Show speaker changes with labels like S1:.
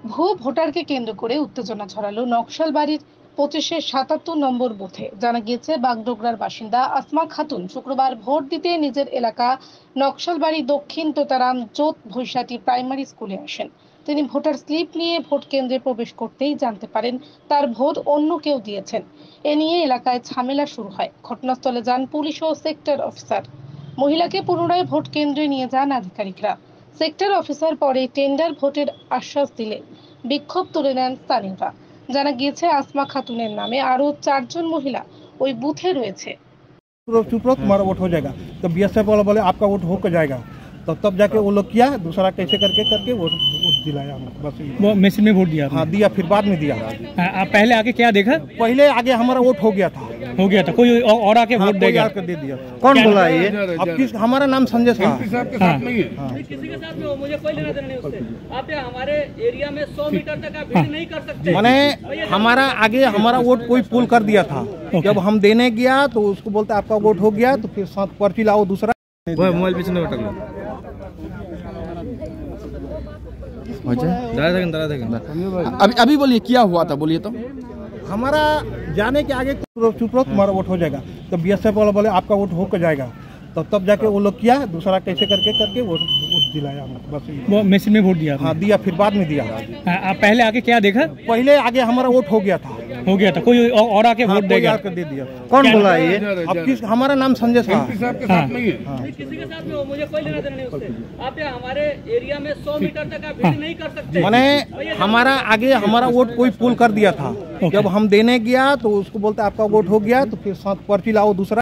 S1: ভুয়ো ভোটারকে কেন্দ্র করে উত্তেজনা ছড়ালো নকশালবাড়ির 25-77 নম্বর বুথে। জানা গিয়েছে, বাগডোগরার বাসিন্দা আসমা খাতুন শুক্রবার ভোট দিতে নিজের এলাকা নকশালবাড়ি দক্ষিণ তোতারাম জোত ভৈশাটি প্রাইমারি স্কুলে আসেন। তিনি ভোটার স্লিপ নিয়ে ভোট কেন্দ্রে প্রবেশ করতেই জানতে পারেন তার ভোট অন্য কেউ দিয়েছেন। এ নিয়ে এলাকায় ঝামেলা শুরু হয়। ঘটনাস্থলে যান পুলিশ ও সেক্টর অফিসার। মহিলাকে পুনরায় ভোট কেন্দ্রে নিয়ে যান আধিকারিকরা। সেক্টর অফিসার পরে টেন্ডার ভোটের আশ্বাস দিলে বিক্ষোভ তুলে নেন স্থানীয়রা। জানা গিয়েছে, আসমা খাতুনের নামে আরো 4 জন মহিলা ওই बुथे রয়েছে।
S2: चुप रहो, तुम्हारा वोट हो जाएगा। तो बीएसएफ वाला बोले आपका वोट होकर जाएगा। तो तब जाके वो लोग किया, दूसरा कैसे करके करके वोट दिलाया हमको। बस
S3: वो मशीन में वोट दिया आपने?
S2: हाँ दिया, फिर बाद में दिया।
S3: आप पहले आके क्या देखा?
S2: पहले आगे हमारा वोट हो गया था।
S3: कोई और आके वोट
S2: कोई
S3: देगा?
S2: आके दे दिया।
S4: कौन बोला ये?
S2: अब किस, हमारा नाम संजय साहब।
S5: किसी के साथ में हो, मुझे कोई लेना देना नहीं उससे। आप हमारे एरिया में 100 मीटर तक आप विजिट नहीं कर सकते।
S2: मैंने हमारा आगे हमारा वोट कोई पुल कर दिया था। जब हम देने गया तो उसको बोलते आपका वोट हो गया, तो फिर साथ पर्ची लाओ दूसरा।
S4: मोबाइल पीछे नहीं रख लो। अभी बोलिए क्या हुआ था, बोलिए तो।
S2: हमारा जाने के आगे चुप रहो, तुम्हारा वोट हो जाएगा। तो बीएसएफ वाला बोले आपका वोट होकर जाएगा। तो तब जाके वो लोग किया, दूसरा कैसे करके करके वोट दिलाया हमको। बस
S3: वो मशीन में वोट दिया आपने?
S2: हाँ दिया, फिर बाद में दिया।
S3: आप पहले आके क्या देखा?
S2: पहले आगे हमारा वोट हो गया था।
S3: कोई और आके वोट
S2: कोई
S3: देगा?
S2: आके दे दिया।
S4: कौन बोला ये?
S2: अब किस, हमारा नाम संजय साहब।
S5: किसी के साथ में हो, मुझे कोई लेना देना नहीं उससे। आप हमारे एरिया में 100 मीटर तक आप विजिट नहीं कर सकते।
S2: मैंने हमारा आगे हमारा वोट कोई पुल कर दिया था। जब हम देने गया तो उसको बोलते आपका वोट हो गया, तो फिर साथ पर्ची लाओ दूसरा।